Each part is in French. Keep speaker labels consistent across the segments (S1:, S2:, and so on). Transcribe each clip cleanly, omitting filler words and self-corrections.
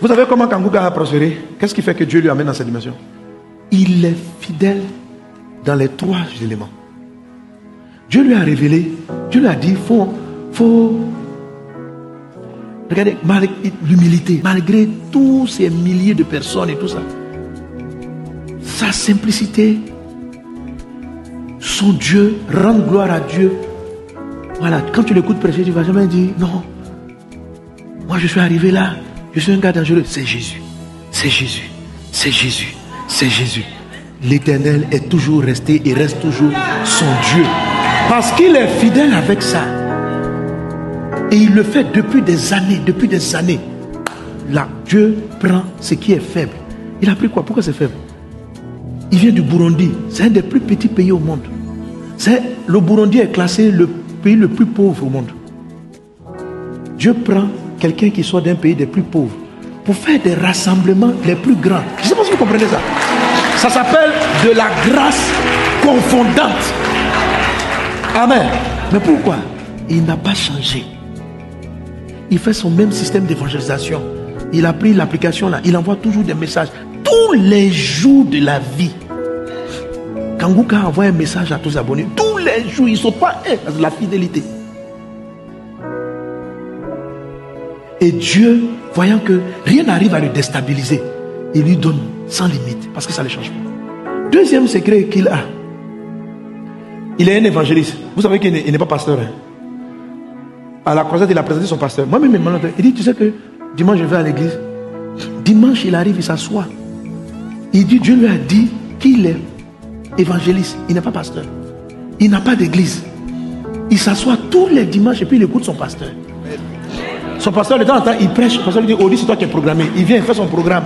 S1: Vous savez comment Kanguka a prospéré? Qu'est-ce qui fait que Dieu lui amène dans cette dimension? Il est fidèle dans les 3 éléments. Dieu lui a révélé, Dieu lui a dit, regardez, l'humilité, malgré tous ces milliers de personnes et tout ça, sa simplicité, son Dieu, rendre gloire à Dieu. Voilà, quand tu l'écoutes prêcher, tu ne vas jamais dire, non, moi je suis arrivé là, je suis un gars dangereux. C'est Jésus, c'est Jésus, c'est Jésus, c'est Jésus. L'Éternel est toujours resté et reste toujours son Dieu. Parce qu'il est fidèle avec ça. Et il le fait depuis des années, Là, Dieu prend ce qui est faible. Il a pris quoi? Pourquoi c'est faible? Il vient du Burundi. C'est un des plus petits pays au monde. Le Burundi est classé le pays le plus pauvre au monde. Dieu prend quelqu'un qui soit d'un pays des plus pauvres pour faire des rassemblements les plus grands. Je ne sais pas si vous comprenez ça. Ça s'appelle de la grâce confondante. Amen. Mais pourquoi? Il n'a pas changé. Il fait son même système d'évangélisation. Il a pris l'application là. Il envoie toujours des messages. Tous les jours de la vie. Kanguka envoie un message à tous les abonnés. Tous les jours. Ils ne sont pas la fidélité. Et Dieu, voyant que rien n'arrive à le déstabiliser, il lui donne sans limite. Parce que ça ne le change pas. Deuxième secret qu'il a. Il est un évangéliste. Vous savez qu'il n'est pas pasteur. Hein? À la croisade, il a présenté son pasteur. Moi-même, il dit, tu sais que dimanche, je vais à l'église. Dimanche, il arrive, il s'assoit. Il dit, Dieu lui a dit qu'il est évangéliste. Il n'est pas pasteur. Il n'a pas d'église. Il s'assoit tous les dimanches et puis il écoute son pasteur. Son pasteur, de temps en temps, il prêche. Le pasteur lui dit, Odi, c'est toi qui es programmé. Il vient, il fait son programme.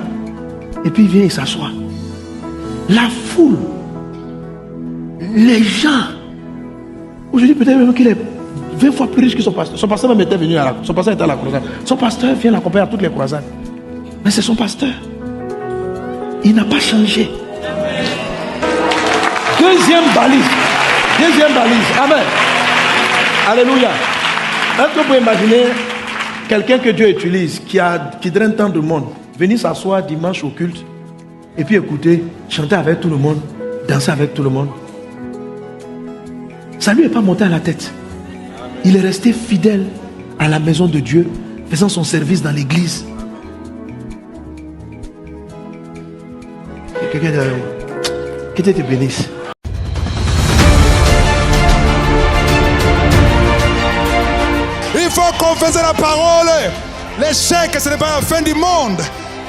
S1: Et puis il vient, il s'assoit. La foule, les gens, aujourd'hui peut-être même qu'il est 20 fois plus riche que son pasteur. Son pasteur même était venu son pasteur était à la croisade. Son pasteur vient l'accompagner à toutes les croisades. Mais c'est son pasteur. Il n'a pas changé. Deuxième balise. Amen. Alléluia. Est-ce que vous pouvez imaginer quelqu'un que Dieu utilise, qui draine tant de monde, venir s'asseoir dimanche au culte, et puis écouter, chanter avec tout le monde, danser avec tout le monde? Ça ne lui est pas monté à la tête. Il est resté fidèle à la maison de Dieu, faisant son service dans l'église. Et quelqu'un dit, que Dieu te bénisse.
S2: Il faut confesser la parole. L'échec, ce n'est pas la fin du monde.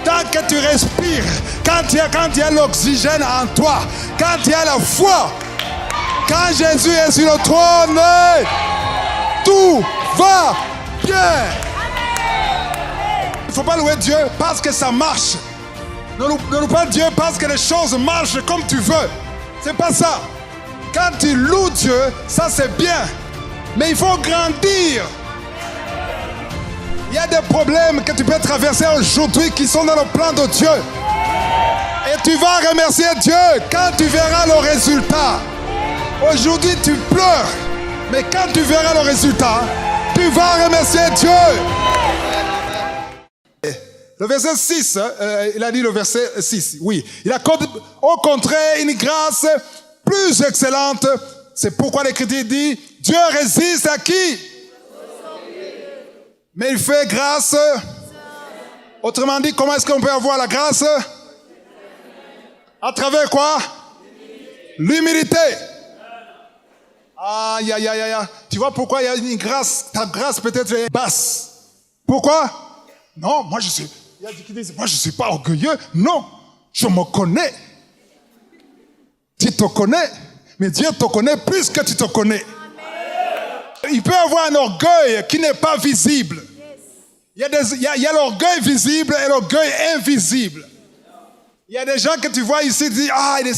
S2: Tant que tu respires, quand il y a l'oxygène en toi, quand il y a la foi, quand Jésus est sur le trône, tout va bien. Il ne faut pas louer Dieu parce que ça marche. Ne loue pas Dieu parce que les choses marchent comme tu veux. C'est pas ça. Quand tu loues Dieu, ça c'est bien. Mais il faut grandir. Il y a des problèmes que tu peux traverser aujourd'hui qui sont dans le plan de Dieu. Et tu vas remercier Dieu quand tu verras le résultat. Aujourd'hui, tu pleures. Mais quand tu verras le résultat, tu vas remercier Dieu. Le verset 6, il a dit le verset 6, oui. Il accorde au contraire une grâce plus excellente. C'est pourquoi l'Écriture dit, Dieu résiste à qui? Mais il fait grâce. Autrement dit, comment est-ce qu'on peut avoir la grâce? À travers quoi? L'humilité. Aïe, aïe, aïe, aïe. Tu vois pourquoi il y a une grâce? Ta grâce peut-être est basse. Pourquoi? Non, moi je suis pas orgueilleux. Non, je me connais. Tu te connais, mais Dieu te connaît plus que tu te connais. Il peut y avoir un orgueil qui n'est pas visible. Il y a l'orgueil visible et l'orgueil invisible. Il y a des gens que tu vois ici, tu dis,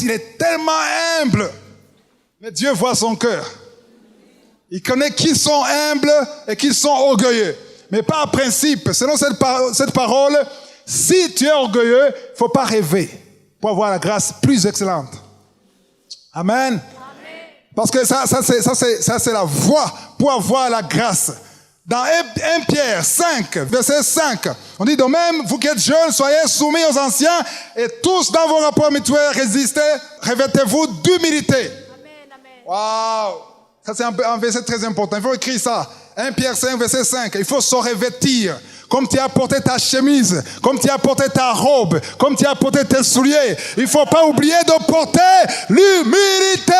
S2: il est tellement humble. Mais Dieu voit son cœur. Il connaît qui sont humbles et qui sont orgueilleux. Mais par principe, selon cette parole, si tu es orgueilleux, il ne faut pas rêver pour avoir la grâce plus excellente. Amen. Parce que ça c'est la voie pour avoir la grâce. Dans 1 Pierre 5, verset 5, on dit de même, vous qui êtes jeunes, soyez soumis aux anciens et tous dans vos rapports mutuels résistez, revêtez-vous d'humilité. Waouh! Ça c'est un verset très important, il faut écrire ça. 1 Pierre 5, verset 5, il faut se revêtir. Comme tu as porté ta chemise, comme tu as porté ta robe, comme tu as porté tes souliers. Il ne faut pas oublier de porter l'humilité.